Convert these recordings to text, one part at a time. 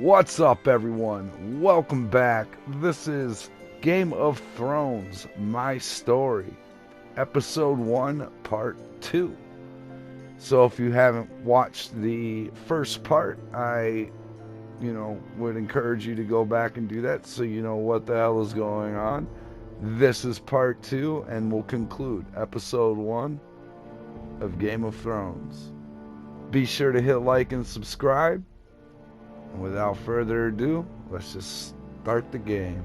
What's up, everyone? Welcome back. This is Game of Thrones, My Story, Episode 1, Part 2. So if you haven't watched the first part, I, would encourage you to go back and do that so you know what the hell is going on. This is Part 2, and we'll conclude Episode 1 of Game of Thrones. Be sure to hit like and subscribe. Without further ado, let's just start the game.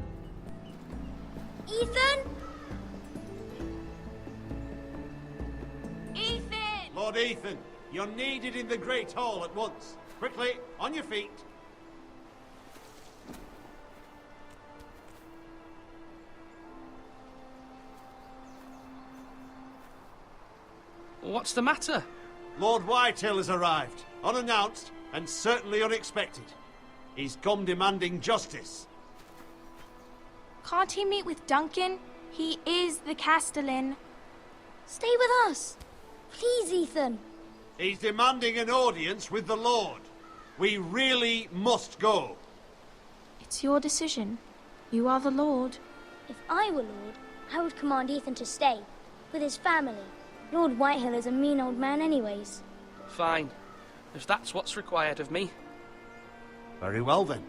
Ethan? Ethan! Lord Ethan, you're needed in the Great Hall at once. Quickly, on your feet. What's the matter? Lord Whitehill has arrived, unannounced and certainly unexpected. He's come demanding justice. Can't he meet with Duncan? He is the Castellan. Stay with us. Please, Ethan. He's demanding an audience with the Lord. We really must go. It's your decision. You are the Lord. If I were Lord, I would command Ethan to stay, with his family. Lord Whitehill is a mean old man anyways. Fine. If that's what's required of me. Very well then.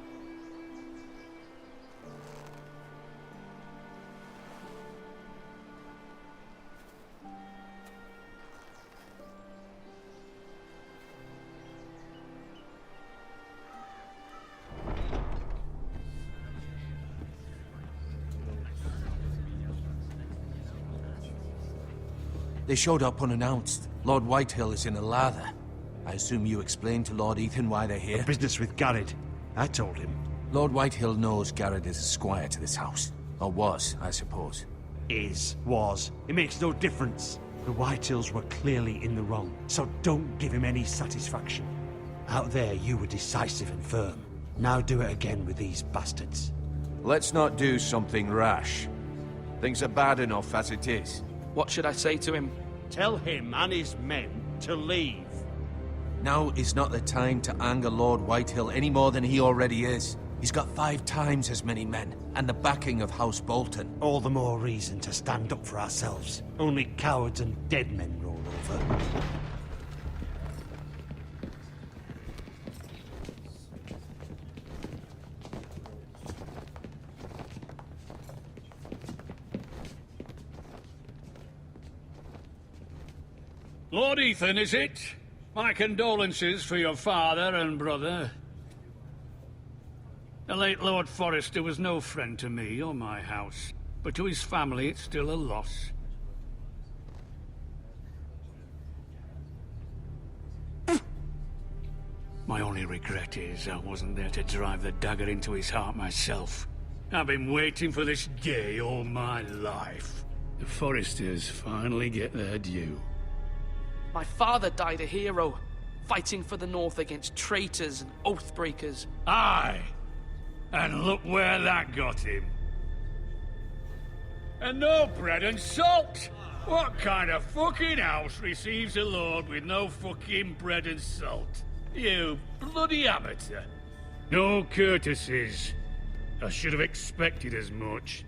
They showed up unannounced. Lord Whitehill is in a lather. I assume you explained to Lord Ethan why they're here? The business with Garrett. I told him. Lord Whitehill knows Garrett is a squire to this house. Or was, I suppose. Was. It makes no difference. The Whitehills were clearly in the wrong, so don't give him any satisfaction. Out there, you were decisive and firm. Now do it again with these bastards. Let's not do something rash. Things are bad enough as it is. What should I say to him? Tell him and his men to leave. Now is not the time to anger Lord Whitehill any more than he already is. He's got 5 times as many men, and the backing of House Bolton. All the more reason to stand up for ourselves. Only cowards and dead men roll over. Lord Ethan, is it? My condolences for your father and brother. The late Lord Forrester was no friend to me or my house, but to his family it's still a loss. My only regret is I wasn't there to drive the dagger into his heart myself. I've been waiting for this day all my life. The Forresters finally get their due. My father died a hero, fighting for the North against traitors and oathbreakers. Aye! And look where that got him. And no bread and salt! What kind of fucking house receives a lord with no fucking bread and salt? You bloody amateur. No courtesies. I should have expected as much.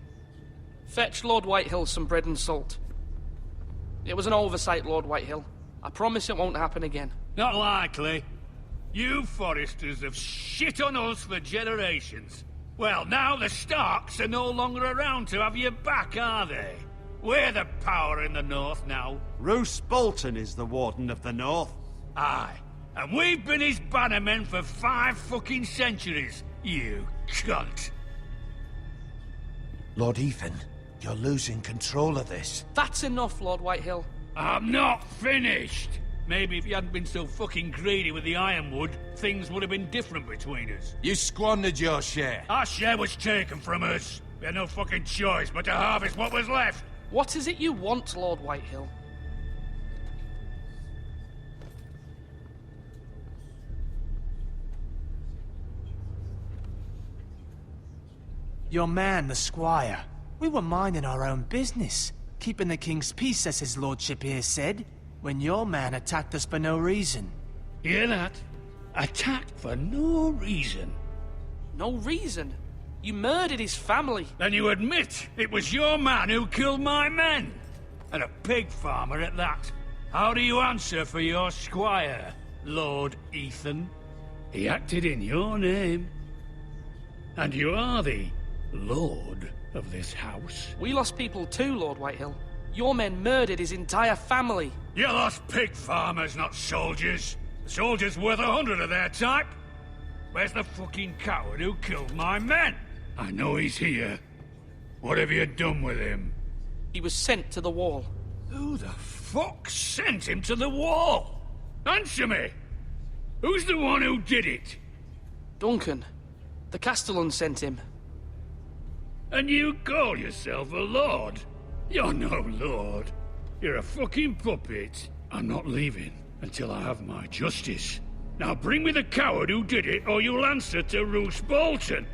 Fetch Lord Whitehill some bread and salt. It was an oversight, Lord Whitehill. I promise it won't happen again. Not likely. You Forresters have shit on us for generations. Well, now the Starks are no longer around to have your back, are they? We're the power in the North now. Roose Bolton is the Warden of the North. Aye. And we've been his bannermen for 5 fucking centuries, you cunt. Lord Ethan, you're losing control of this. That's enough, Lord Whitehill. I'm not finished! Maybe if you hadn't been so fucking greedy with the ironwood, things would have been different between us. You squandered your share. Our share was taken from us. We had no fucking choice but to harvest what was left. What is it you want, Lord Whitehill? Your man, the squire. We were minding our own business. Keeping the king's peace, as his lordship here said, when your man attacked us for no reason. Hear that? Attacked for no reason. No reason. You murdered his family. Then you admit it was your man who killed my men? And a pig farmer at that. How do you answer for your squire, Lord Ethan? He acted in your name. And you are the lord of this house. We lost people too, Lord Whitehill. Your men murdered his entire family. You lost pig farmers, not soldiers. The soldiers worth 100 of their type. Where's the fucking coward who killed my men? I know he's here. What have you done with him? He was sent to the wall. Who the fuck sent him to the wall? Answer me! Who's the one who did it? Duncan. The Castellan sent him. And you call yourself a lord? You're no lord. You're a fucking puppet. I'm not leaving until I have my justice. Now bring me the coward who did it, or you'll answer to Roose Bolton.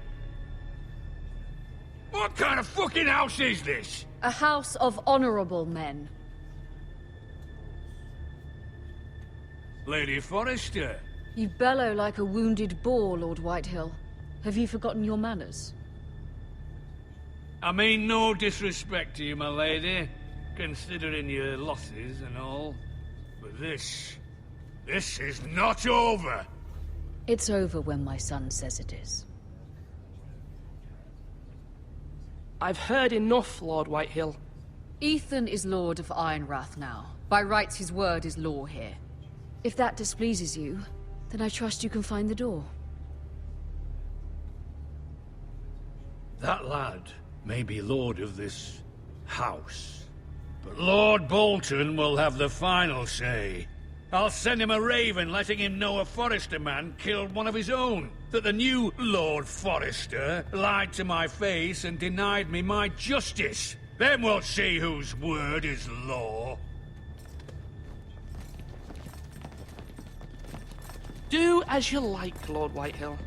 What kind of fucking house is this? A house of honorable men. Lady Forrester. You bellow like a wounded boar, Lord Whitehill. Have you forgotten your manners? I mean no disrespect to you, my lady, considering your losses and all. But this is not over. It's over when my son says it is. I've heard enough, Lord Whitehill. Ethan is Lord of Ironrath now. By rights, his word is law here. If that displeases you, then I trust you can find the door. That lad may be lord of this house, but Lord Bolton will have the final say. I'll send him a raven letting him know a Forrester man killed one of his own. That the new Lord Forrester lied to my face and denied me my justice. Then we'll see whose word is law. Do as you like, Lord Whitehill.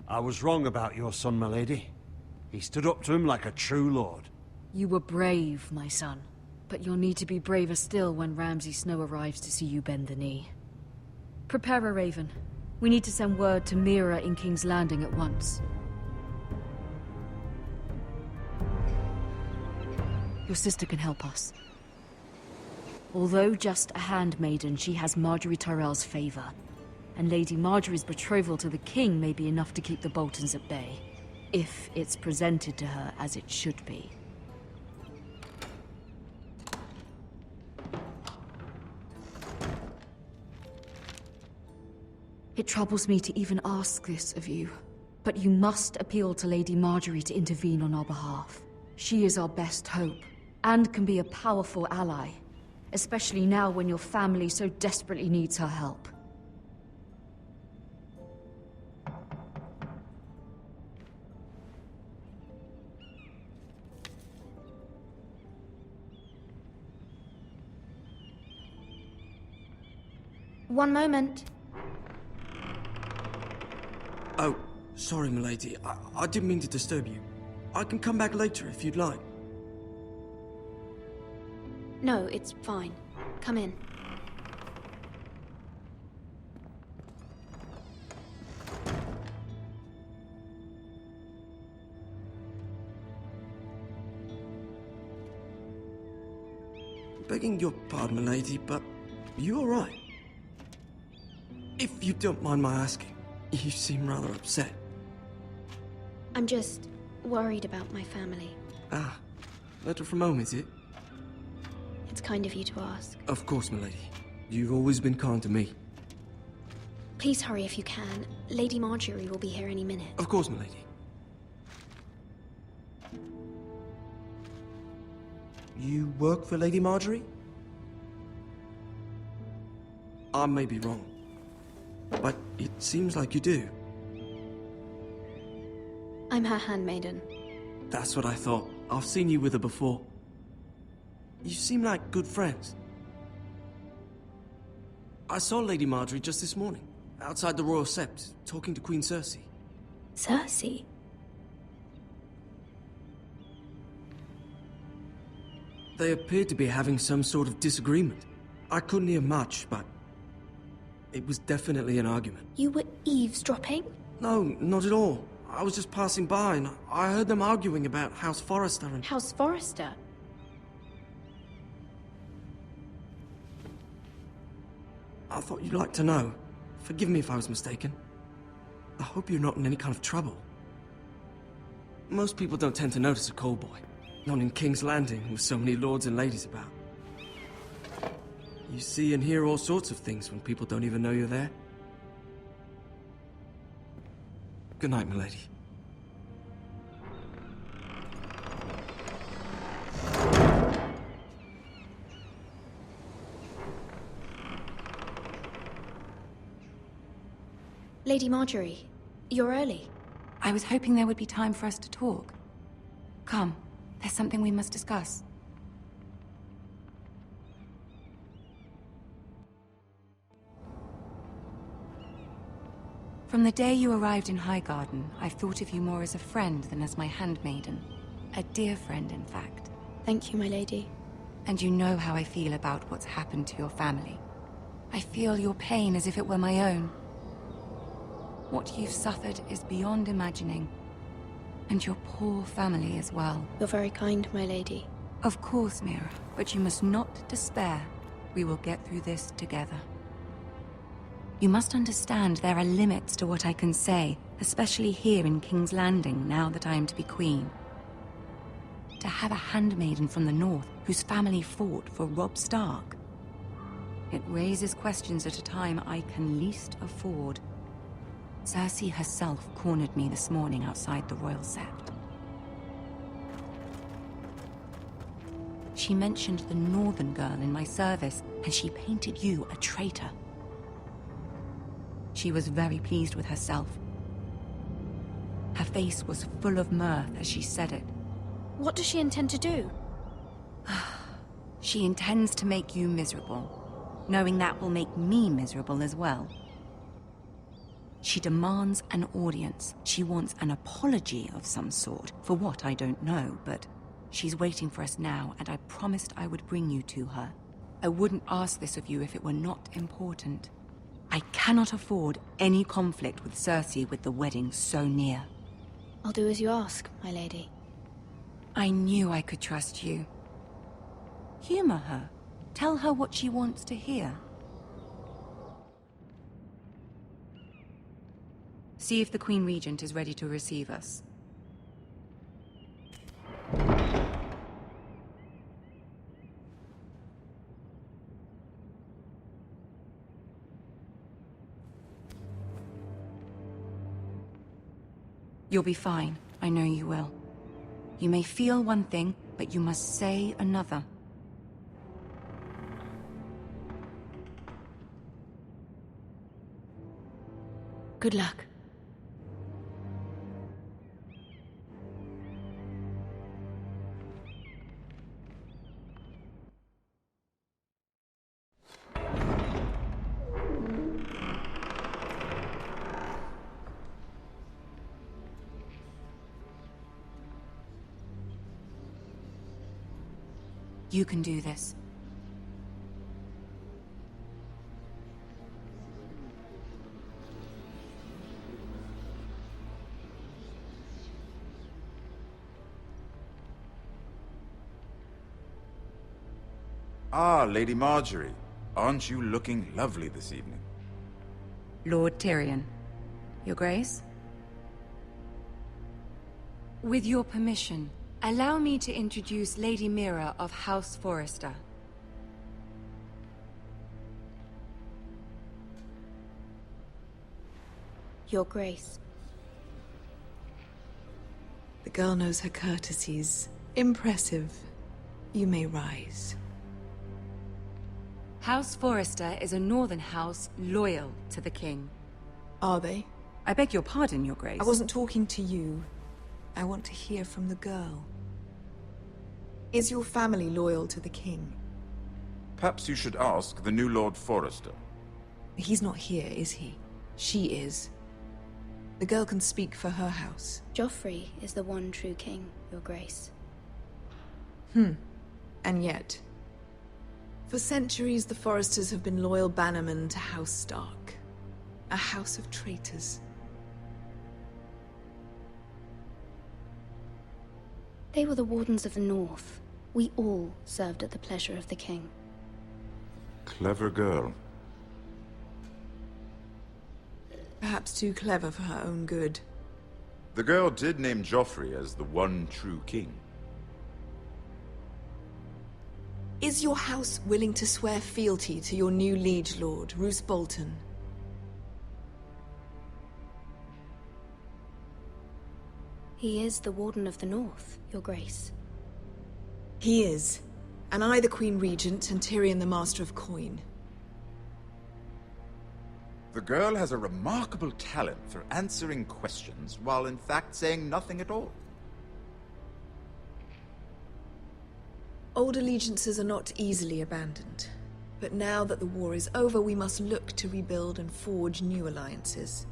I was wrong about your son, my lady. He stood up to him like a true lord. You were brave, my son. But you'll need to be braver still when Ramsay Snow arrives to see you bend the knee. Prepare a raven. We need to send word to Mira in King's Landing at once. Your sister can help us. Although just a handmaiden, she has Marjorie Tyrell's favor. And Lady Marjorie's betrothal to the king may be enough to keep the Boltons at bay. If it's presented to her as it should be. It troubles me to even ask this of you, but you must appeal to Lady Marjorie to intervene on our behalf. She is our best hope, and can be a powerful ally, especially now when your family so desperately needs her help. One moment. Oh, sorry, milady. I didn't mean to disturb you. I can come back later if you'd like. No, it's fine. Come in. Begging your pardon, milady, but you all right? If you don't mind my asking, you seem rather upset. I'm just worried about my family. Ah, letter from home, is it? It's kind of you to ask. Of course, milady. You've always been kind to me. Please hurry if you can. Lady Marjorie will be here any minute. Of course, milady. You work for Lady Marjorie? I may be wrong, but it seems like you do. I'm her handmaiden. That's what I thought. I've seen you with her before. You seem like good friends. I saw Lady Marjorie just this morning, outside the Royal Sept, talking to Queen Cersei. Cersei? They appeared to be having some sort of disagreement. I couldn't hear much, but it was definitely an argument. You were eavesdropping? No, not at all. I was just passing by and I heard them arguing about House Forrester and... House Forrester? I thought you'd like to know. Forgive me if I was mistaken. I hope you're not in any kind of trouble. Most people don't tend to notice a call boy. Not in King's Landing, with so many lords and ladies about. You see and hear all sorts of things when people don't even know you're there. Good night, milady. Lady Marjorie, you're early. I was hoping there would be time for us to talk. Come, there's something we must discuss. From the day you arrived in Highgarden, I've thought of you more as a friend than as my handmaiden. A dear friend, in fact. Thank you, my lady. And you know how I feel about what's happened to your family. I feel your pain as if it were my own. What you've suffered is beyond imagining. And your poor family as well. You're very kind, my lady. Of course, Mira, but you must not despair. We will get through this together. You must understand there are limits to what I can say, especially here in King's Landing, now that I am to be queen. To have a handmaiden from the north whose family fought for Robb Stark. It raises questions at a time I can least afford. Cersei herself cornered me this morning outside the Royal Sept. She mentioned the northern girl in my service, and she painted you a traitor. She was very pleased with herself. Her face was full of mirth as she said it. What does she intend to do? She intends to make you miserable, knowing that will make me miserable as well. She demands an audience. She wants an apology of some sort, for what I don't know, but she's waiting for us now, and I promised I would bring you to her. I wouldn't ask this of you if it were not important. I cannot afford any conflict with Cersei with the wedding so near. I'll do as you ask, my lady. I knew I could trust you. Humor her. Tell her what she wants to hear. See if the Queen Regent is ready to receive us. You'll be fine. I know you will. You may feel one thing, but you must say another. Good luck. You can do this. Ah, Lady Marjorie. Aren't you looking lovely this evening? Lord Tyrion. Your Grace? With your permission, allow me to introduce Lady Mira of House Forrester. Your Grace. The girl knows her courtesies. Impressive. You may rise. House Forrester is a northern house loyal to the king. Are they? I beg your pardon, Your Grace. I wasn't talking to you. I want to hear from the girl. Is your family loyal to the king? Perhaps you should ask the new Lord Forrester. He's not here, is he? She is. The girl can speak for her house. Joffrey is the one true king, Your Grace. And yet, for centuries the Foresters have been loyal bannermen to House Stark. A house of traitors. They were the Wardens of the North. We all served at the pleasure of the king. Clever girl. Perhaps too clever for her own good. The girl did name Joffrey as the one true king. Is your house willing to swear fealty to your new liege lord, Roose Bolton? He is the Warden of the North, Your Grace. He is. And I the Queen Regent and Tyrion the Master of Coin. The girl has a remarkable talent for answering questions while in fact saying nothing at all. Old allegiances are not easily abandoned. But now that the war is over, we must look to rebuild and forge new alliances.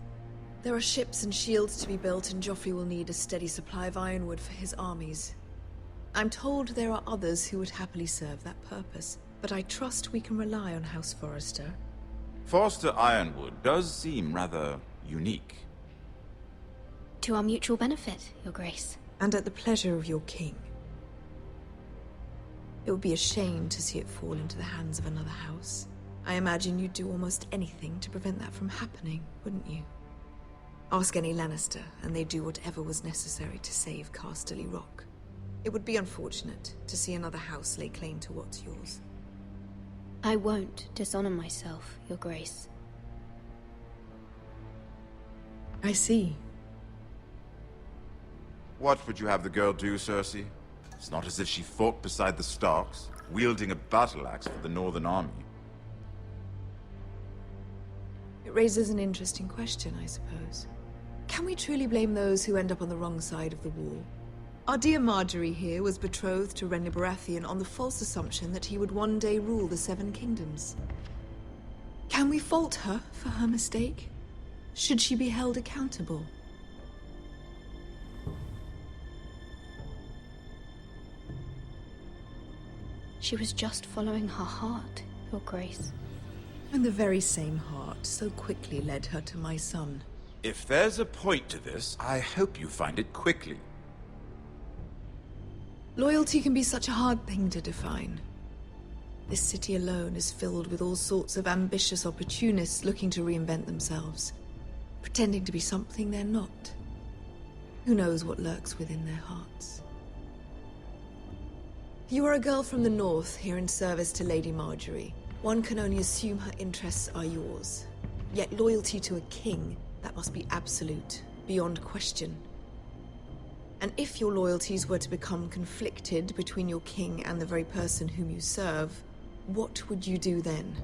There are ships and shields to be built, and Joffrey will need a steady supply of ironwood for his armies. I'm told there are others who would happily serve that purpose, but I trust we can rely on House Forrester. Forster Ironwood does seem rather unique. To our mutual benefit, Your Grace. And at the pleasure of your king. It would be a shame to see it fall into the hands of another house. I imagine you'd do almost anything to prevent that from happening, wouldn't you? Ask any Lannister, and they'd do whatever was necessary to save Casterly Rock. It would be unfortunate to see another house lay claim to what's yours. I won't dishonor myself, Your Grace. I see. What would you have the girl do, Cersei? It's not as if she fought beside the Starks, wielding a battle axe for the Northern Army. It raises an interesting question, I suppose. Can we truly blame those who end up on the wrong side of the war? Our dear Marjorie here was betrothed to Renly Baratheon on the false assumption that he would one day rule the Seven Kingdoms. Can we fault her for her mistake? Should she be held accountable? She was just following her heart, Your Grace. And the very same heart so quickly led her to my son. If there's a point to this, I hope you find it quickly. Loyalty can be such a hard thing to define. This city alone is filled with all sorts of ambitious opportunists looking to reinvent themselves, pretending to be something they're not. Who knows what lurks within their hearts? You are a girl from the north, here in service to Lady Marjorie. One can only assume her interests are yours. Yet loyalty to a king, that must be absolute, beyond question. And if your loyalties were to become conflicted between your king and the very person whom you serve, what would you do then?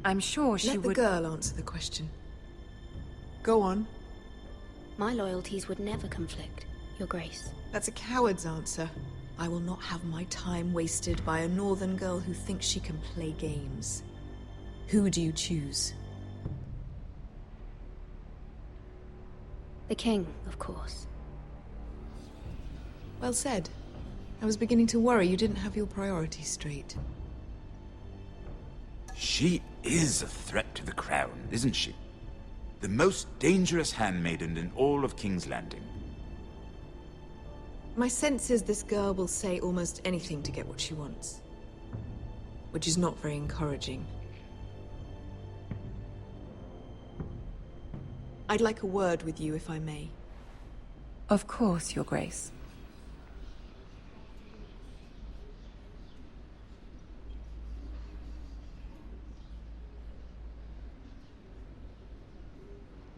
I'm sure she would... Let the girl answer the question. Go on. My loyalties would never conflict, Your Grace. That's a coward's answer. I will not have my time wasted by a northern girl who thinks she can play games. Who do you choose? The king, of course. Well said. I was beginning to worry you didn't have your priorities straight. She is a threat to the crown, isn't she? The most dangerous handmaiden in all of King's Landing. My sense is this girl will say almost anything to get what she wants. Which is not very encouraging. I'd like a word with you, if I may. Of course, Your Grace.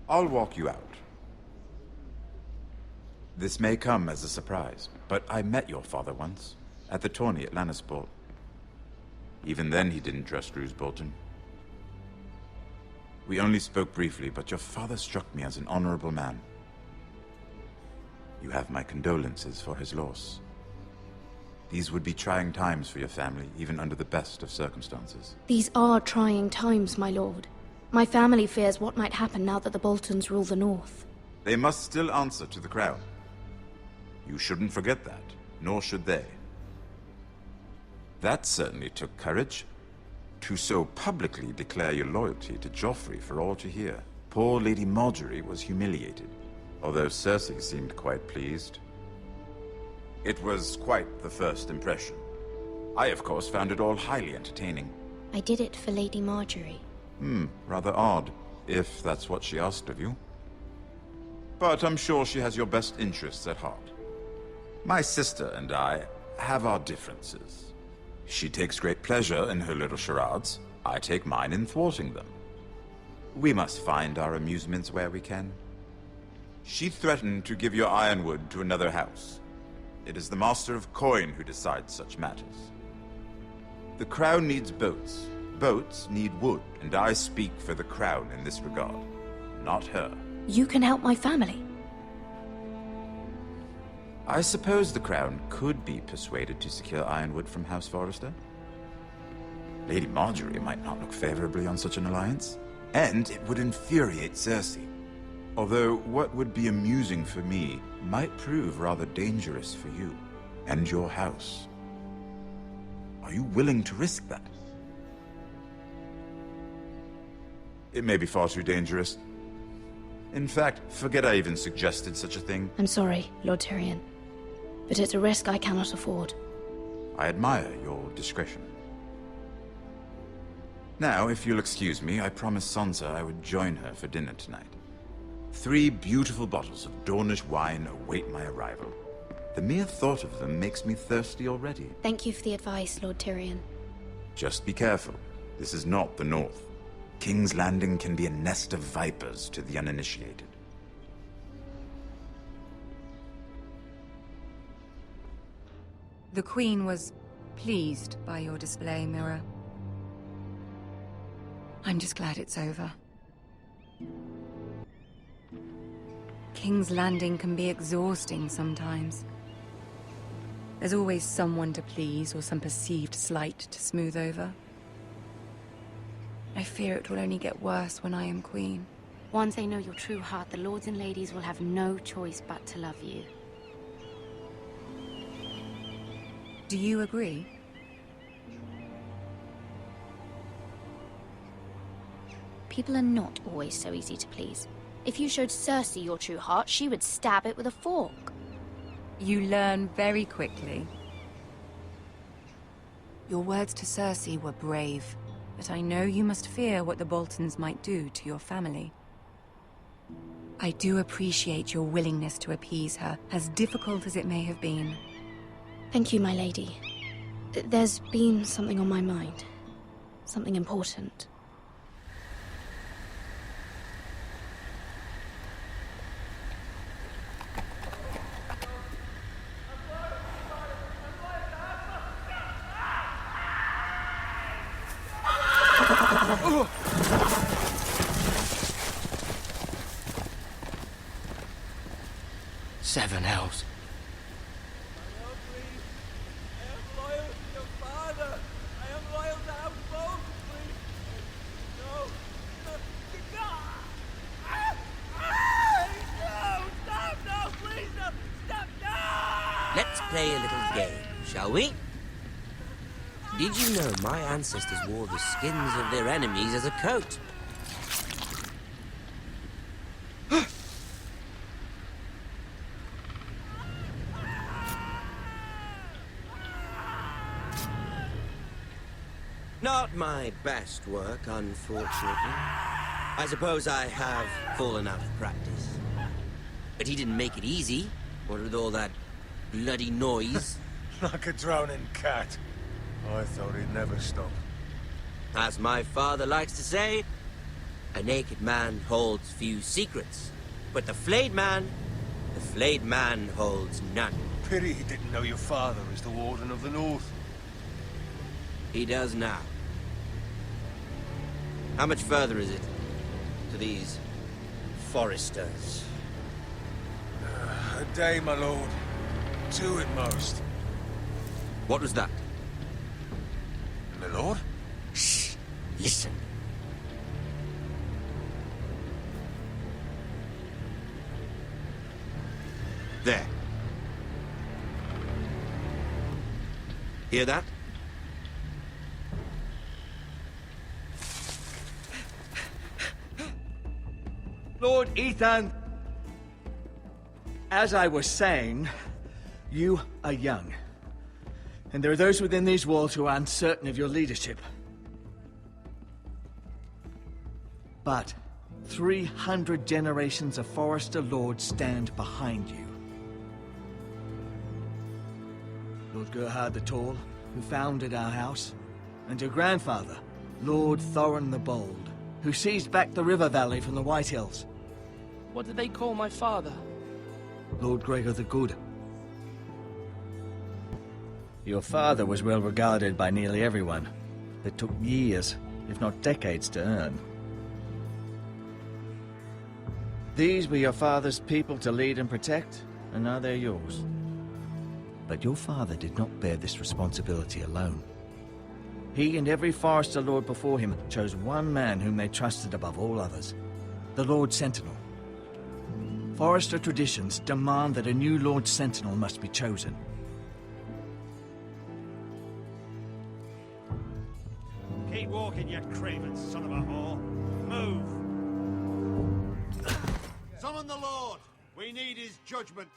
I'll walk you out. This may come as a surprise, but I met your father once, at the tourney at Lannisport. Even then he didn't trust Roose Bolton. We only spoke briefly, but your father struck me as an honorable man. You have my condolences for his loss. These would be trying times for your family, even under the best of circumstances. These are trying times, my lord. My family fears what might happen now that the Boltons rule the North. They must still answer to the crown. You shouldn't forget that, nor should they. That certainly took courage. To so publicly declare your loyalty to Joffrey for all to hear. Poor Lady Marjorie was humiliated, although Cersei seemed quite pleased. It was quite the first impression. I, of course, found it all highly entertaining. I did it for Lady Marjorie. Rather odd, if that's what she asked of you. But I'm sure she has your best interests at heart. My sister and I have our differences. She takes great pleasure in her little charades. I take mine in thwarting them. We must find our amusements where we can. She threatened to give your ironwood to another house. It is the Master of Coin who decides such matters. The Crown needs boats. Boats need wood, and I speak for the Crown in this regard, not her. You can help my family. I suppose the Crown could be persuaded to secure ironwood from House Forrester. Lady Marjorie might not look favorably on such an alliance, and it would infuriate Cersei. Although what would be amusing for me might prove rather dangerous for you and your house. Are you willing to risk that? It may be far too dangerous. In fact, forget I even suggested such a thing. I'm sorry, Lord Tyrion, but it's a risk I cannot afford. I admire your discretion. Now, if you'll excuse me, I promised Sansa I would join her for dinner tonight. 3 beautiful bottles of Dornish wine await my arrival. The mere thought of them makes me thirsty already. Thank you for the advice, Lord Tyrion. Just be careful. This is not the North. King's Landing can be a nest of vipers to the uninitiated. The Queen was pleased by your display, Mira. I'm just glad it's over. King's Landing can be exhausting sometimes. There's always someone to please or some perceived slight to smooth over. I fear it will only get worse when I am queen. Once they know your true heart, the lords and ladies will have no choice but to love you. Do you agree? People are not always so easy to please. If you showed Cersei your true heart, she would stab it with a fork. You learn very quickly. Your words to Cersei were brave, but I know you must fear what the Boltons might do to your family. I do appreciate your willingness to appease her, as difficult as it may have been. Thank you, my lady. There's been something on my mind. Something important. Seven hells. Let's play a little game, shall we? Did you know my ancestors wore the skins of their enemies as a coat? Not my best work, unfortunately. I suppose I have fallen out of practice. But he didn't make it easy, what with all that bloody noise. Like a drowning cat. I thought he'd never stop. As my father likes to say, a naked man holds few secrets. But the flayed man holds none. Pity he didn't know your father is the Warden of the North. He does now. How much further is it to these foresters? A day, my lord. 2 at most. What was that? My lord? Shh! Listen. There. Hear that? Lord Ethan! As I was saying, you are young. And there are those within these walls who are uncertain of your leadership. But 300 generations of Forester Lords stand behind you. Lord Gerhard the Tall, who founded our house, and your grandfather, Lord Thorin the Bold, who seized back the river valley from the White Hills. What did they call my father? Lord Gregor the Good. Your father was well regarded by nearly everyone. It took years, if not decades, to earn. These were your father's people to lead and protect, and now they're yours. But your father did not bear this responsibility alone. He and every Forester Lord before him chose one man whom they trusted above all others, the Lord Sentinel. Forester traditions demand that a new Lord Sentinel must be chosen. Keep walking, you craven son of a whore. Move! Summon the Lord! We need his judgment.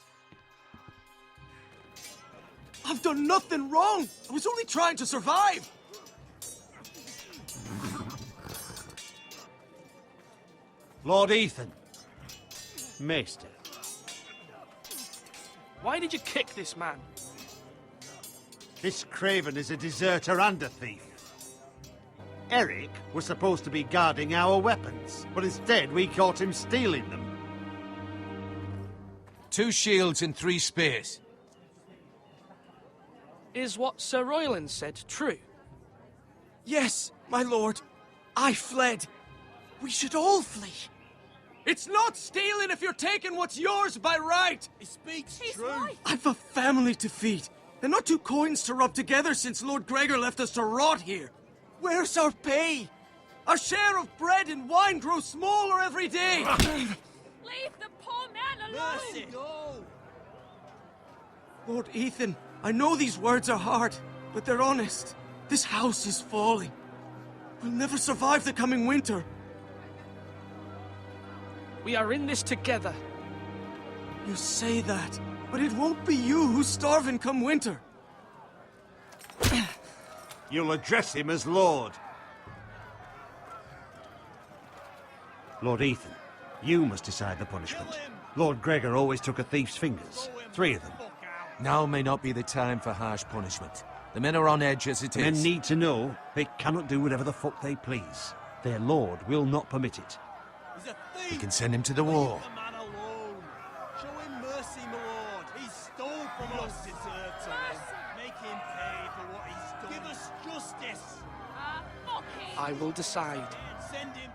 I've done nothing wrong! I was only trying to survive! Lord Ethan. Maester. Why did you kick this man? This craven is a deserter and a thief. Eric was supposed to be guarding our weapons, but instead we caught him stealing them. 2 shields and 3 spears. Is what Sir Royland said true? Yes, my lord. I fled. We should all flee. It's not stealing if you're taking what's yours by right. He speaks true. I've a family to feed, and not 2 coins to rub together since Lord Gregor left us to rot here. Where's our pay? Our share of bread and wine grows smaller every day. Leave the poor man alone! Mercy, no! Lord Ethan, I know these words are hard, but they're honest. This house is falling. We'll never survive the coming winter. We are in this together. You say that, but it won't be you who's starving come winter. You'll address him as Lord. Lord Ethan, you must decide the punishment. Lord Gregor always took a thief's fingers. 3 of them. Now may not be the time for harsh punishment. The men are on edge as it The is. men need to know they cannot do whatever the fuck they please. Their lord will not permit it. He's a thief! We can send him to the war. Leave the man alone. Show him mercy, my lord. He stole from us. Deserter. Make him pay for what he's done. Give us justice. Fuck him! I will decide. Send him.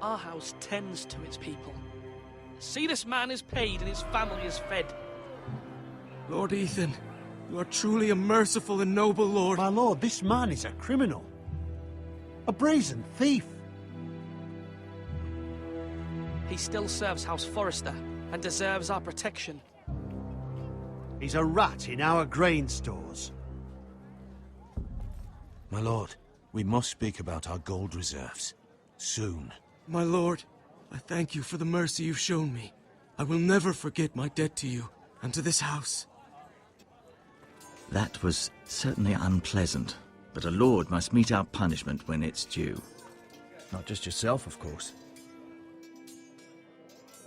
Our house tends to its people. See, this man is paid and his family is fed. Lord Ethan, you are truly a merciful and noble lord. My lord, this man is a criminal. A brazen thief. He still serves House Forrester and deserves our protection. He's a rat in our grain stores. My lord, we must speak about our gold reserves. Soon. My lord, I thank you for the mercy you've shown me. I will never forget my debt to you and to this house. That was certainly unpleasant, but a lord must meet our punishment when it's due. Not just yourself, of course.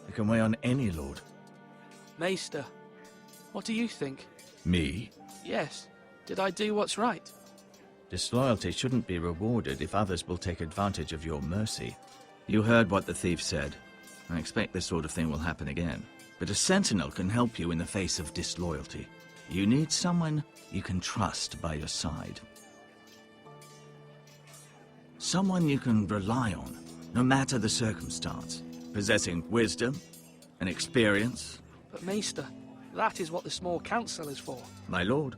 You can weigh on any lord. Maester, what do you think? Me? Yes. Did I do what's right? Disloyalty shouldn't be rewarded if others will take advantage of your mercy. You heard what the thief said. I expect this sort of thing will happen again. But a sentinel can help you in the face of disloyalty. You need someone you can trust by your side. Someone you can rely on, no matter the circumstance. Possessing wisdom and experience. But Maester, that is what the small council is for. My lord,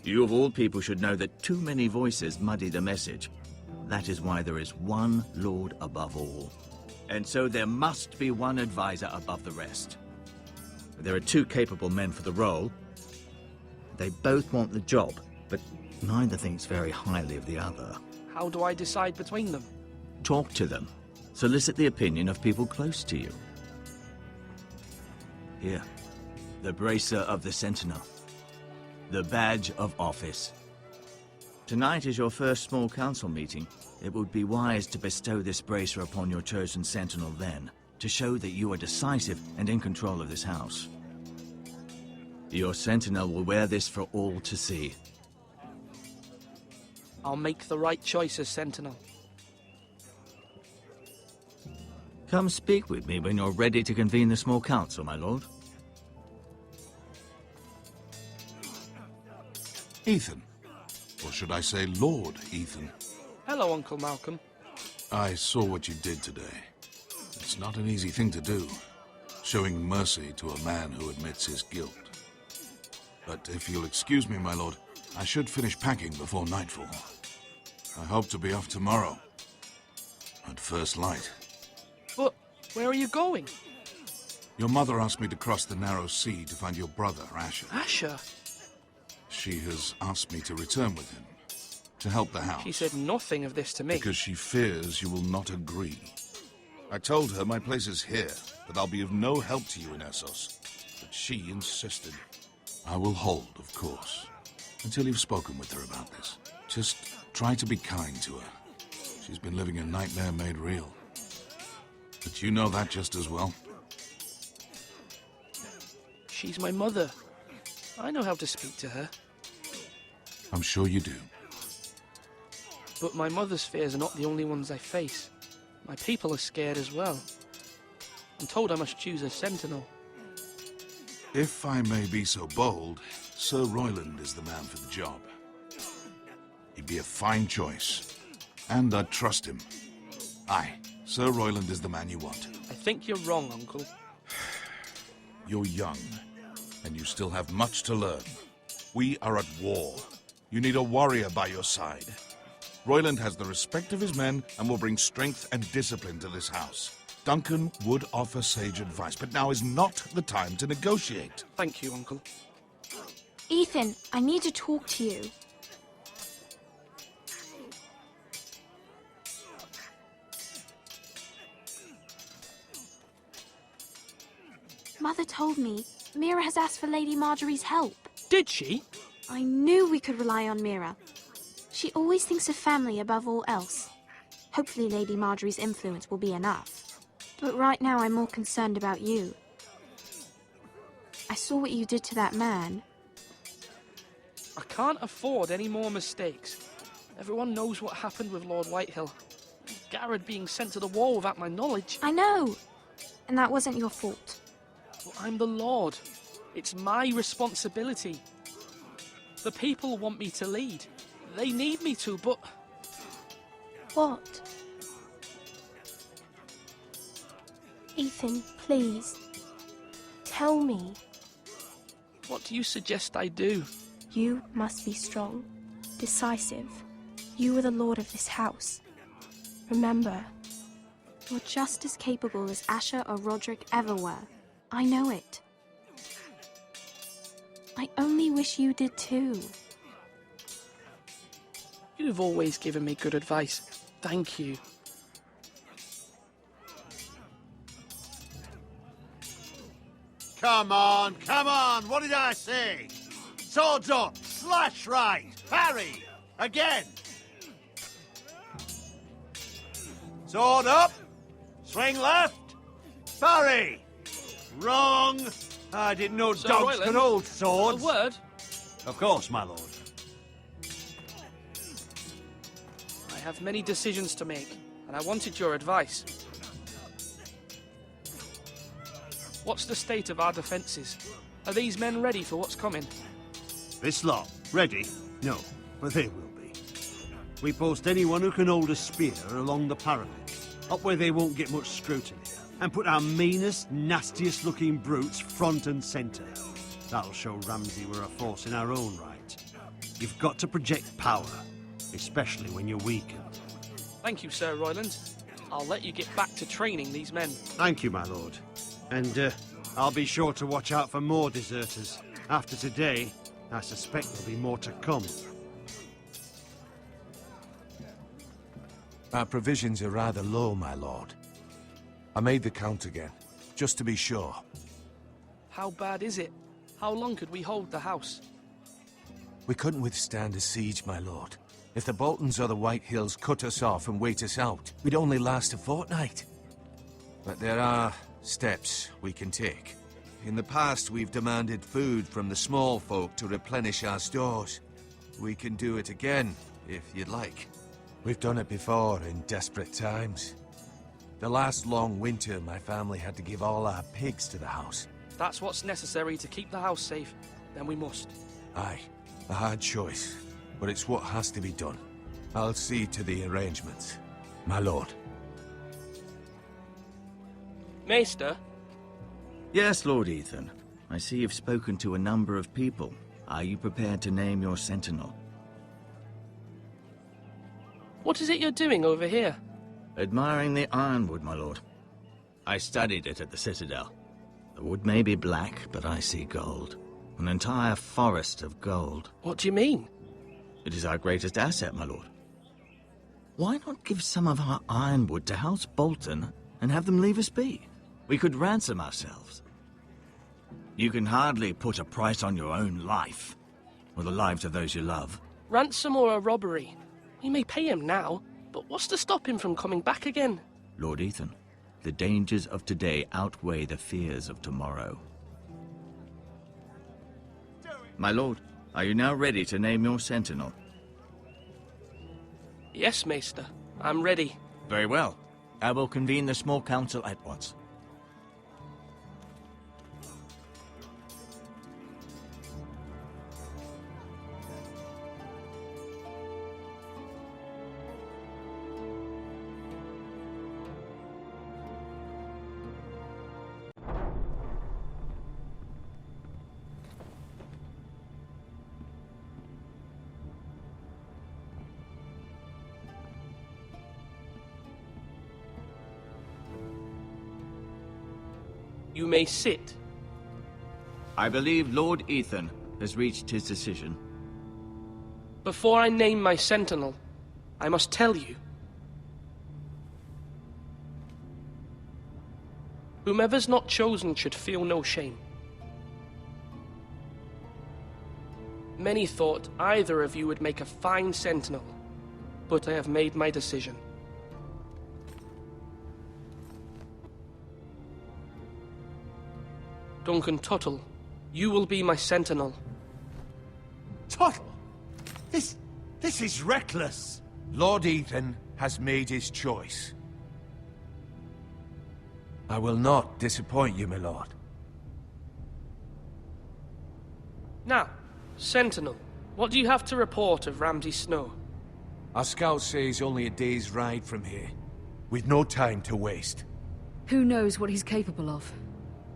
you of all people should know that too many voices muddy the message. That is why there is one lord above all. And so there must be one advisor above the rest. There are 2 capable men for the role. They both want the job, but neither thinks very highly of the other. How do I decide between them? Talk to them. Solicit the opinion of people close to you. Here, the bracer of the Sentinel. The badge of office. Tonight is your first small council meeting. It would be wise to bestow this bracer upon your chosen Sentinel then, to show that you are decisive and in control of this house. Your Sentinel will wear this for all to see. I'll make the right choice as Sentinel. Come speak with me when you're ready to convene the small council, my lord. Ethan. Or should I say Lord Ethan? Hello, Uncle Malcolm. I saw what you did today. It's not an easy thing to do, showing mercy to a man who admits his guilt. But if you'll excuse me, my lord, I should finish packing before nightfall. I hope to be off tomorrow, at first light. But where are you going? Your mother asked me to cross the narrow sea to find your brother, Asher. Asher? She has asked me to return with him, to help the house. She said nothing of this to me. Because she fears you will not agree. I told her my place is here, that I'll be of no help to you in Essos. But she insisted. I will hold, of course, until you've spoken with her about this. Just try to be kind to her. She's been living a nightmare made real. But you know that just as well. She's my mother. I know how to speak to her. I'm sure you do. But my mother's fears are not the only ones I face. My people are scared as well. I'm told I must choose a Sentinel. If I may be so bold, Sir Royland is the man for the job. He'd be a fine choice. And I'd trust him. Aye, Sir Royland is the man you want. I think you're wrong, Uncle. You're young, and you still have much to learn. We are at war. You need a warrior by your side. Royland has the respect of his men and will bring strength and discipline to this house. Duncan would offer sage advice, but now is not the time to negotiate. Thank you, Uncle. Ethan, I need to talk to you. Mother told me Mira has asked for Lady Marjorie's help. Did she? I knew we could rely on Mira. She always thinks of family above all else. Hopefully Lady Marjorie's influence will be enough. But right now I'm more concerned about you. I saw what you did to that man. I can't afford any more mistakes. Everyone knows what happened with Lord Whitehill. Garrett being sent to the war without my knowledge. I know. And that wasn't your fault. But I'm the Lord. It's my responsibility. The people want me to lead. They need me to, but... What? Ethan, please. Tell me. What do you suggest I do? You must be strong, decisive. You are the lord of this house. Remember, you're just as capable as Asher or Roderick ever were. I know it. I only wish you did too. You've always given me good advice. Thank you. Come on, what did I say? Swords up, slash right, parry, again. Sword up, swing left, parry. Wrong. I didn't know Sir dogs Royland, could hold swords. A word? Of course, my lord. I have many decisions to make, and I wanted your advice. What's the state of our defences? Are these men ready for what's coming? This lot, ready? No, but they will be. We post anyone who can hold a spear along the parapet, up where they won't get much scrutiny, and put our meanest, nastiest looking brutes front and centre. That'll show Ramsay we're a force in our own right. You've got to project power, especially when you're weakened. Thank you, Sir Royland. I'll let you get back to training these men. Thank you, my lord. And I'll be sure to watch out for more deserters. After today, I suspect there'll be more to come. Our provisions are rather low, my lord. I made the count again, just to be sure. How bad is it? How long could we hold the house? We couldn't withstand a siege, my lord. If the Boltons or the White Hills cut us off and wait us out, we'd only last a fortnight. But there are steps we can take. In the past, we've demanded food from the small folk to replenish our stores. We can do it again, if you'd like. We've done it before in desperate times. The last long winter, my family had to give all our pigs to the house. That's what's necessary to keep the house safe. Then we must. Aye, a hard choice, but it's what has to be done. I'll see to the arrangements, my lord. Maester? Yes, Lord Ethan. I see you've spoken to a number of people. Are you prepared to name your sentinel? What is it you're doing over here? Admiring the ironwood, my lord. I studied it at the Citadel. The wood may be black, but I see gold. An entire forest of gold. What do you mean? It is our greatest asset, my lord. Why not give some of our ironwood to House Bolton and have them leave us be? We could ransom ourselves. You can hardly put a price on your own life, or the lives of those you love. Ransom or a robbery? We may pay him now, but what's to stop him from coming back again? Lord Ethan, the dangers of today outweigh the fears of tomorrow. My lord, are you now ready to name your sentinel? Yes, Maester. I'm ready. Very well. I will convene the small council at once. You may sit. I believe Lord Ethan has reached his decision. Before I name my sentinel, I must tell you. Whomever's not chosen should feel no shame. Many thought either of you would make a fine sentinel, but I have made my decision. Duncan Tuttle, you will be my sentinel. Tuttle? This is reckless. Lord Ethan has made his choice. I will not disappoint you, my lord. Now, sentinel, what do you have to report of Ramsay Snow? Our scouts say he's only a day's ride from here. We've no time to waste. Who knows what he's capable of?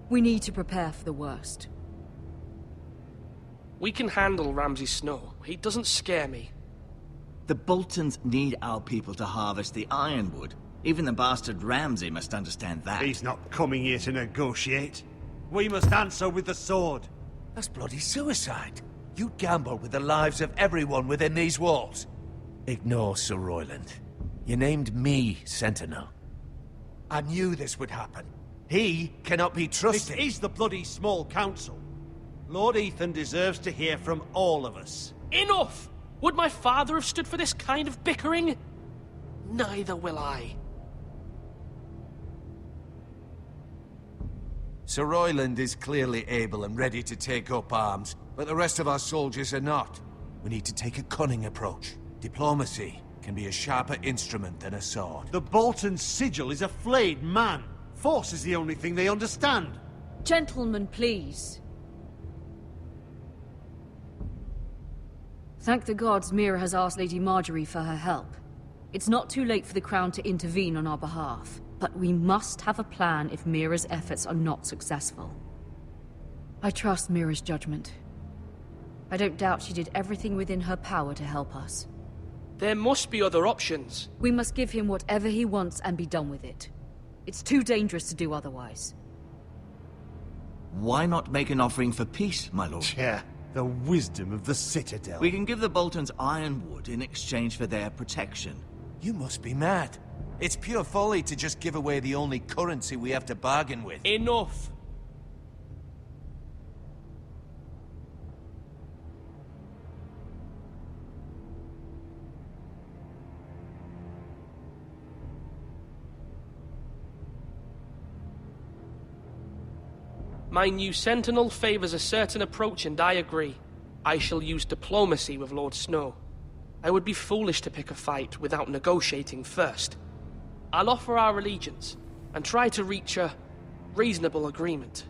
We need to prepare for the worst. We can handle Ramsay Snow. He doesn't scare me. The Boltons need our people to harvest the ironwood. Even the bastard Ramsay must understand that. He's not coming here to negotiate. We must answer with the sword. That's bloody suicide. You gamble with the lives of everyone within these walls. Ignore Sir Royland. You named me Sentinel. I knew this would happen. He cannot be trusted. This is the bloody small council. Lord Ethan deserves to hear from all of us. Enough! Would my father have stood for this kind of bickering? Neither will I. Sir Royland is clearly able and ready to take up arms, but the rest of our soldiers are not. We need to take a cunning approach. Diplomacy can be a sharper instrument than a sword. The Bolton sigil is a flayed man. Force is the only thing they understand. Gentlemen, please. Thank the gods Mira has asked Lady Marjorie for her help. It's not too late for the Crown to intervene on our behalf, but we must have a plan if Mira's efforts are not successful. I trust Mira's judgment. I don't doubt she did everything within her power to help us. There must be other options. We must give him whatever he wants and be done with it. It's too dangerous to do otherwise. Why not make an offering for peace, my lord? Yeah, the wisdom of the Citadel. We can give the Boltons ironwood in exchange for their protection. You must be mad. It's pure folly to just give away the only currency we have to bargain with. Enough! My new sentinel favors a certain approach, and I agree. I shall use diplomacy with Lord Snow. I would be foolish to pick a fight without negotiating first. I'll offer our allegiance, and try to reach a reasonable agreement.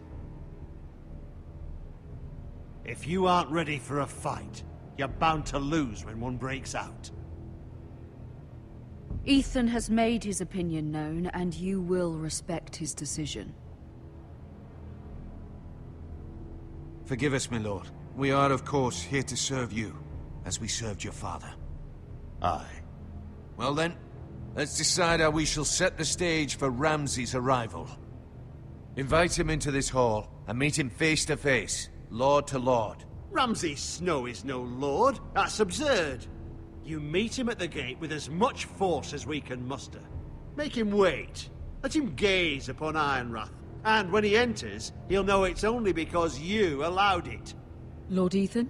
If you aren't ready for a fight, you're bound to lose when one breaks out. Ethan has made his opinion known, and you will respect his decision. Forgive us, my lord. We are, of course, here to serve you, as we served your father. Aye. Well then, let's decide how we shall set the stage for Ramsay's arrival. Invite him into this hall, and meet him face to face, lord to lord. Ramsay Snow is no lord. That's absurd. You meet him at the gate with as much force as we can muster. Make him wait. Let him gaze upon Ironrath. And when he enters, he'll know it's only because you allowed it. Lord Ethan?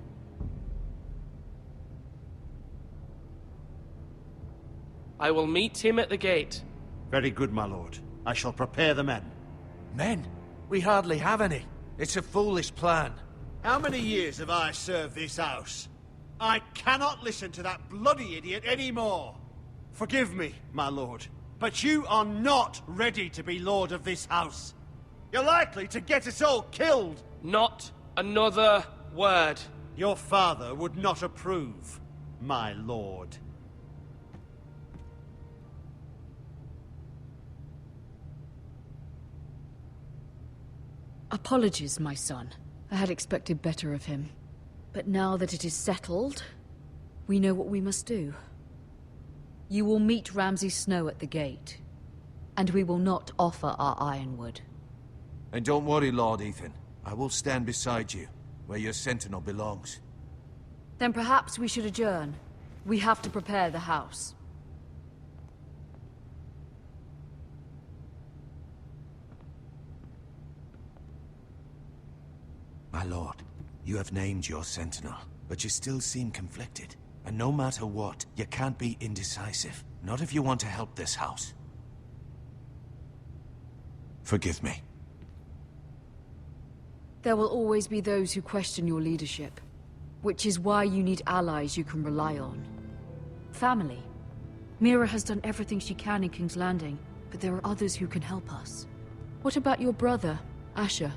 I will meet him at the gate. Very good, my lord. I shall prepare the men. Men? We hardly have any. It's a foolish plan. How many years have I served this house? I cannot listen to that bloody idiot anymore. Forgive me, my lord, but you are not ready to be lord of this house. You're likely to get us all killed. Not another word. Your father would not approve, my lord. Apologies, my son. I had expected better of him. But now that it is settled, we know what we must do. You will meet Ramsay Snow at the gate, and we will not offer our ironwood. And don't worry, Lord Ethan. I will stand beside you, where your sentinel belongs. Then perhaps we should adjourn. We have to prepare the house. My lord, you have named your sentinel, but you still seem conflicted. And no matter what, you can't be indecisive. Not if you want to help this house. Forgive me. There will always be those who question your leadership, which is why you need allies you can rely on. Family. Mira has done everything she can in King's Landing, but there are others who can help us. What about your brother, Asher?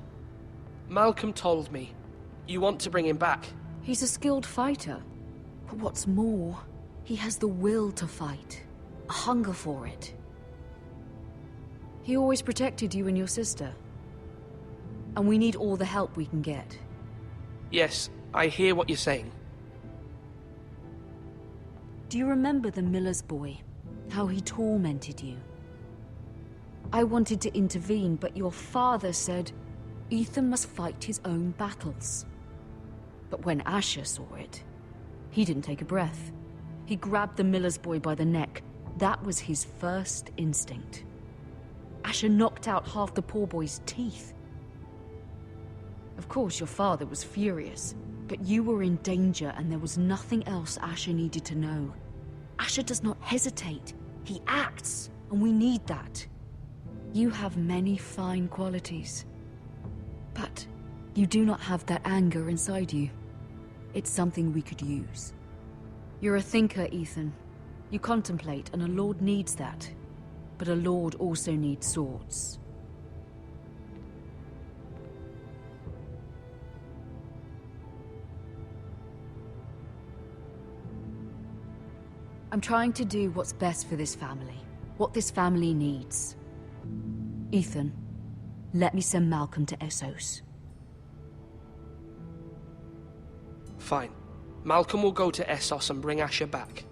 Malcolm told me. You want to bring him back? He's a skilled fighter. But what's more, he has the will to fight. A hunger for it. He always protected you and your sister. And we need all the help we can get. Yes, I hear what you're saying. Do you remember the miller's boy? How he tormented you? I wanted to intervene, but your father said Ethan must fight his own battles. But when Asher saw it, he didn't take a breath. He grabbed the miller's boy by the neck. That was his first instinct. Asher knocked out half the poor boy's teeth. Of course, your father was furious, but you were in danger and there was nothing else Asher needed to know. Asher does not hesitate. He acts, and we need that. You have many fine qualities, but you do not have that anger inside you. It's something we could use. You're a thinker, Ethan. You contemplate, and a lord needs that. But a lord also needs swords. I'm trying to do what's best for this family. What this family needs. Ethan, let me send Malcolm to Essos. Fine. Malcolm will go to Essos and bring Asher back.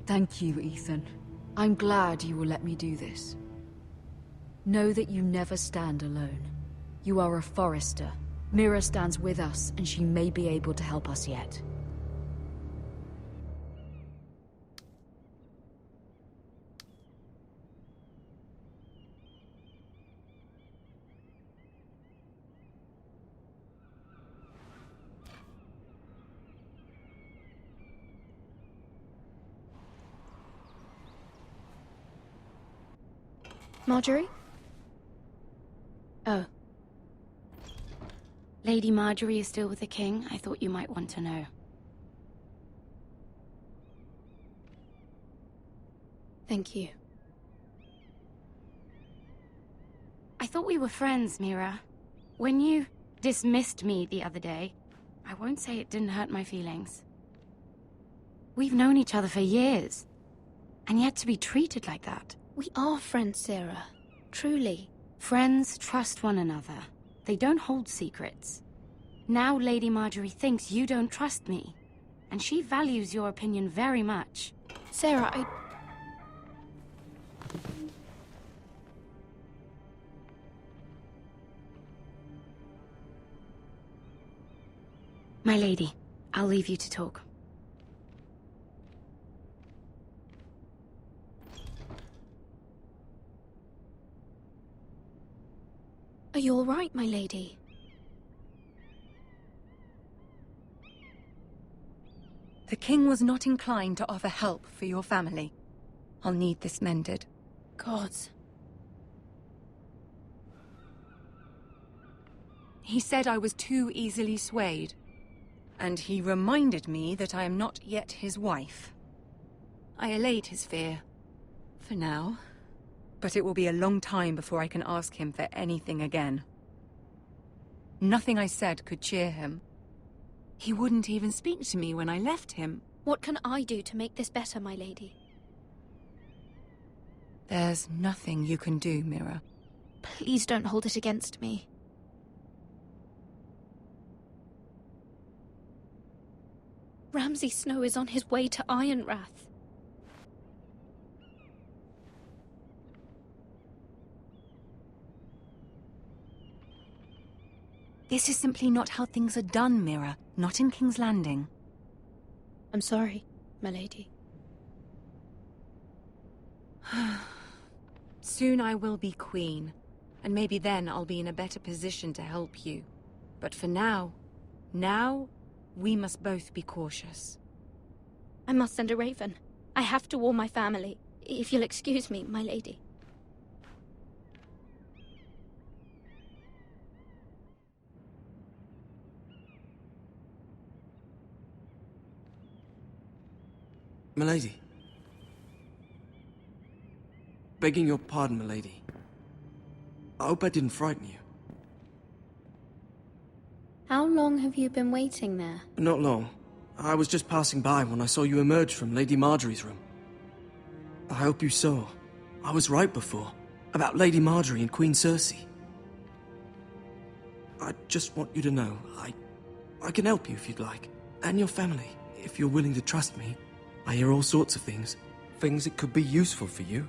Thank you, Ethan. I'm glad you will let me do this. Know that you never stand alone. You are a Forester. Mira stands with us, and she may be able to help us yet. Marjorie? Oh. Lady Marjorie is still with the king. I thought you might want to know. Thank you. I thought we were friends, Mira. When you dismissed me the other day, I won't say it didn't hurt my feelings. We've known each other for years, and yet to be treated like that. We are friends, Sarah. Truly. Friends trust one another. They don't hold secrets. Now Lady Marjorie thinks you don't trust me, and she values your opinion very much. Sarah, My lady, I'll leave you to talk. Are you all right, my lady? The king was not inclined to offer help for your family. I'll need this mended. Gods. He said I was too easily swayed. And he reminded me that I am not yet his wife. I allayed his fear. For now. But it will be a long time before I can ask him for anything again. Nothing I said could cheer him. He wouldn't even speak to me when I left him. What can I do to make this better, my lady? There's nothing you can do, Mira. Please don't hold it against me. Ramsay Snow is on his way to Ironrath. This is simply not how things are done, Mira. Not in King's Landing. I'm sorry, my lady. Soon I will be queen, and maybe then I'll be in a better position to help you. But for now, we must both be cautious. I must send a raven. I have to warn my family. If you'll excuse me, my lady. Milady. Begging your pardon, milady. I hope I didn't frighten you. How long have you been waiting there? Not long. I was just passing by when I saw you emerge from Lady Marjorie's room. I hope you saw. I was right before. About Lady Marjorie and Queen Cersei. I just want you to know, I can help you if you'd like. And your family, if you're willing to trust me. I hear all sorts of things. Things that could be useful for you.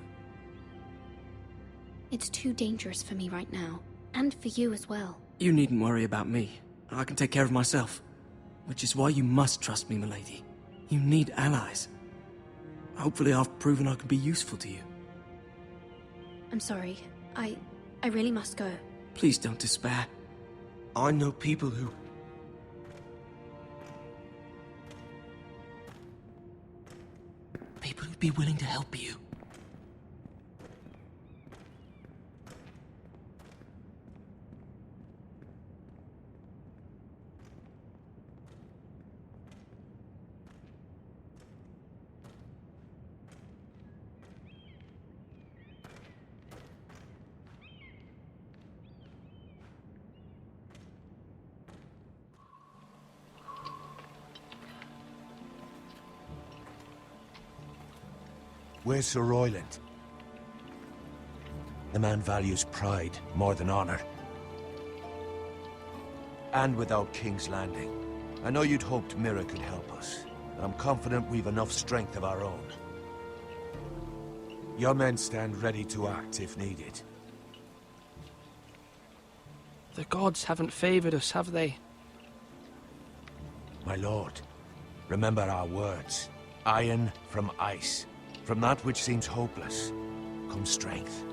It's too dangerous for me right now. And for you as well. You needn't worry about me. I can take care of myself. Which is why you must trust me, milady. You need allies. Hopefully I've proven I can be useful to you. I'm sorry. I really must go. Please don't despair. I know people who... People who'd be willing to help you. Where's Sir Royland? The man values pride more than honor. And without King's Landing, I know you'd hoped Mira could help us, and I'm confident we've enough strength of our own. Your men stand ready to act if needed. The gods haven't favored us, have they? My lord, remember our words. Iron from ice. From that which seems hopeless, comes strength.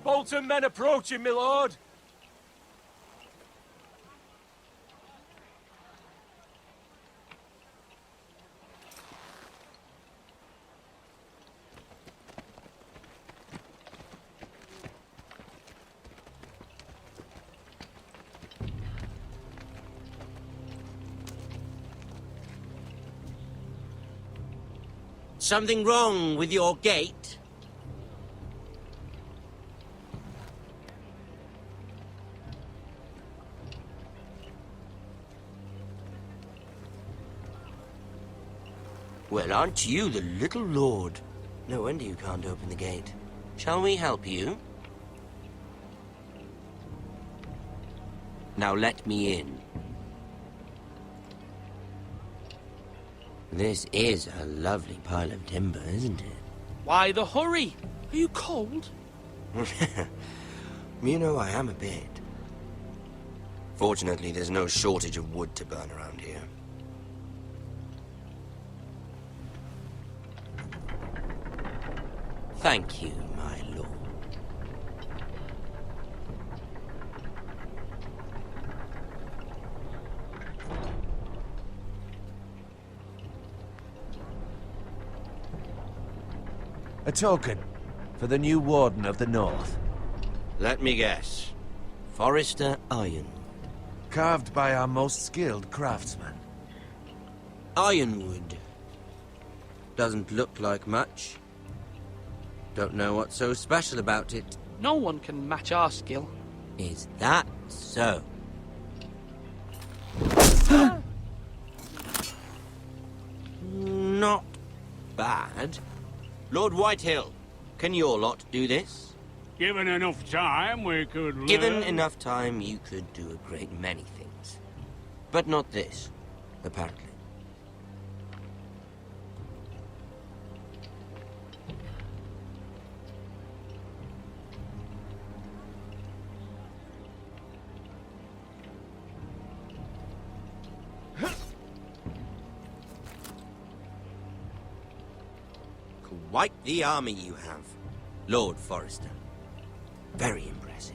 Bolton men approaching, my lord! Something wrong with your gate? Well, aren't you the little lord? No wonder you can't open the gate. Shall we help you? Now let me in. This is a lovely pile of timber, isn't it? Why the hurry? Are you cold? You know, I am a bit. Fortunately, there's no shortage of wood to burn around here. Thank you, my lord. A token for the new Warden of the North. Let me guess. Forrester Ironwood. Carved by our most skilled craftsman. Ironwood. Doesn't look like much. Don't know what's so special about it. No one can match our skill. Is that so? Not bad. Lord Whitehill, can your lot do this? Given enough time, we could learn. Given enough time, you could do a great many things. But not this, apparently. Quite the army you have, Lord Forrester. Very impressive.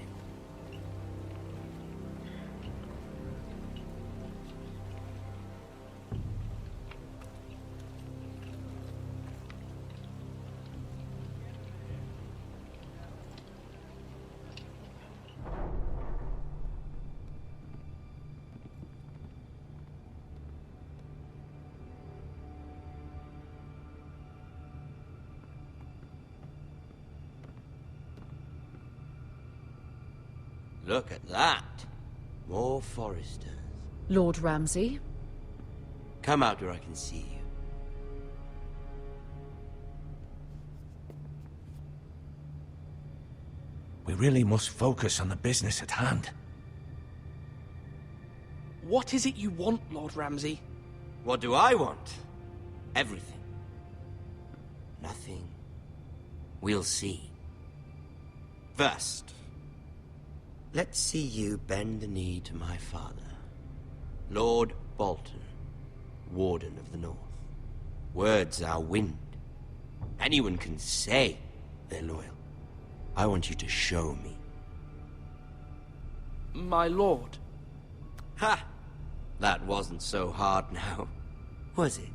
Look at that. More Forresters. Lord Ramsay? Come out where I can see you. We really must focus on the business at hand. What is it you want, Lord Ramsay? What do I want? Everything. Nothing. We'll see. First, let's see you bend the knee to my father, Lord Bolton, Warden of the North. Words are wind. Anyone can say they're loyal. I want you to show me. My lord. Ha! That wasn't so hard now, was it?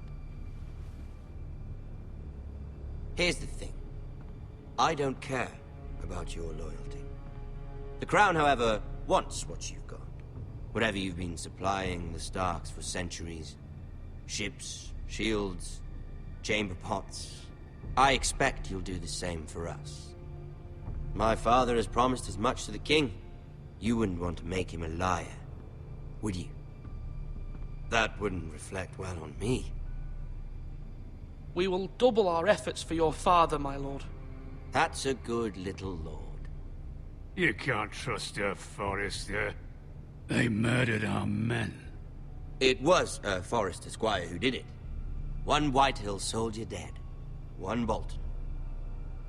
Here's the thing. I don't care about your loyalty. The Crown, however, wants what you've got. Whatever you've been supplying the Starks for centuries. Ships, shields, chamber pots. I expect you'll do the same for us. My father has promised as much to the king. You wouldn't want to make him a liar, would you? That wouldn't reflect well on me. We will double our efforts for your father, my lord. That's a good little lord. You can't trust her, Forrester. They murdered our men. It was a Forrester squire who did it. One Whitehill soldier dead. One Bolton.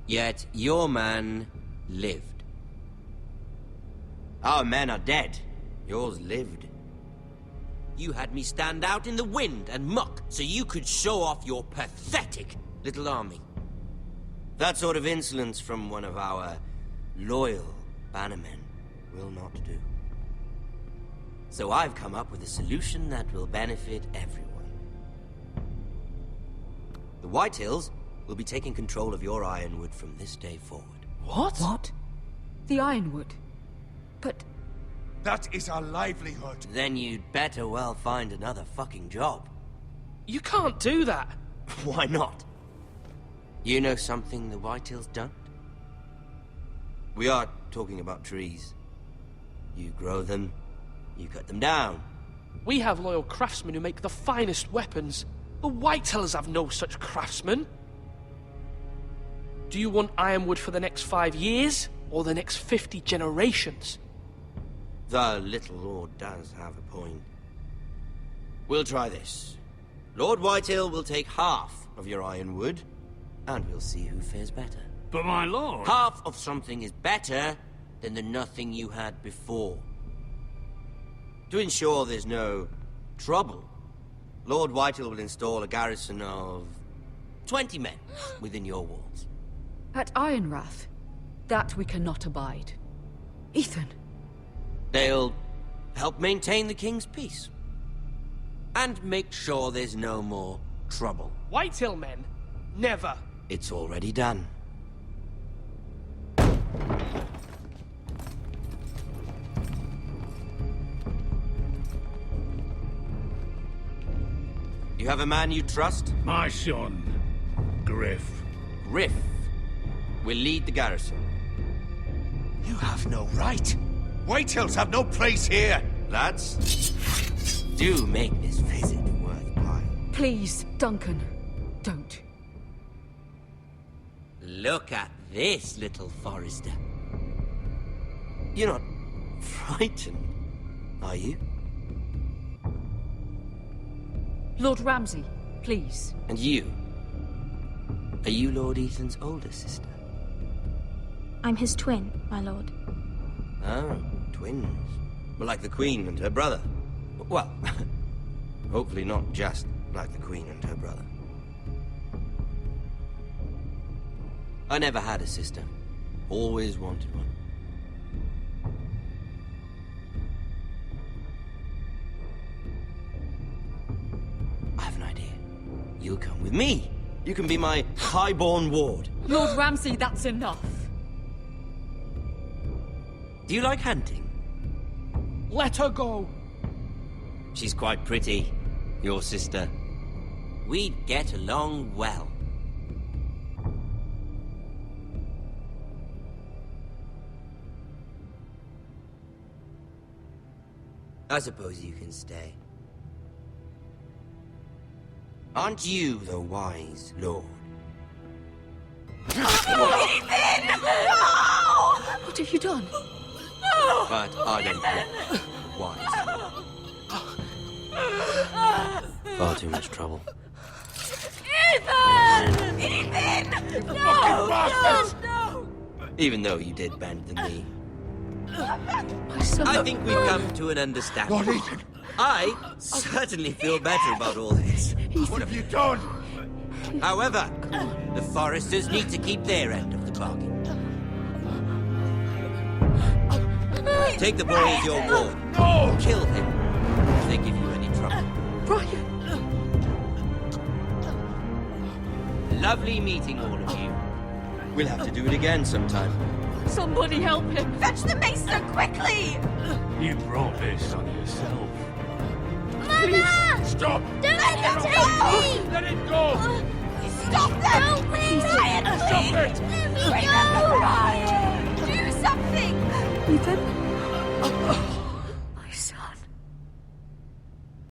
Yet your man lived. Our men are dead. Yours lived. You had me stand out in the wind and muck so you could show off your pathetic little army. That sort of insolence from one of our loyal bannermen will not do. So I've come up with a solution that will benefit everyone. The Whitehills will be taking control of your Ironwood from this day forward. What? What? The Ironwood? But... That is our livelihood. Then you'd better well find another fucking job. You can't do that. Why not? You know something the Whitetails don't? We are talking about trees. You grow them, you cut them down. We have loyal craftsmen who make the finest weapons. The Whitetails have no such craftsmen. Do you want ironwood for the next 5 years, or the next 50 generations? The little lord does have a point. We'll try this. Lord Whitetail will take half of your ironwood, and we'll see who fares better. But my lord... Half of something is better than the nothing you had before. To ensure there's no trouble, Lord Whitetail will install a garrison of 20 men within your walls. At Ironrath, that we cannot abide. Ethan. They'll help maintain the king's peace. And make sure there's no more trouble. Whitetail men? Never. It's already done. You have a man you trust? My son, Griff. Griff will lead the garrison. You have no right. Whitetails have no place here. Lads, do make this visit worthwhile. Please, Duncan, don't. Look at this, little Forester. You're not frightened, are you? Lord Ramsay, please. And you? Are you Lord Ethan's older sister? I'm his twin, my lord. Oh, twins. Well, like the Queen and her brother. Well, hopefully not just like the Queen and her brother. I never had a sister. Always wanted one. I have an idea. You'll come with me. You can be my highborn ward. Lord Ramsay, that's enough. Do you like hunting? Let her go. She's quite pretty, your sister. We'd get along well. I suppose you can stay. Aren't you the wise lord? Ethan! No! What have you done? No! But I don't look wise. Far too much trouble. Ethan! Ethan! No! No! Even though you did bend the knee. My son. I think we've come to an understanding. Lord Ethan! I certainly feel better about all this. What have you done? However, the Foresters need to keep their end of the bargain. Take the boy as your ward. No! Kill him if they give you any trouble. Brian! Lovely meeting all of you. We'll have to do it again sometime. Somebody help him! Fetch the maester, quickly! You brought this on yourself. Mama! Stop! Don't let them take me! Let it go! Stop them! Help me! Brian, Stop it! Let me go! Brian! Do something! Ethan?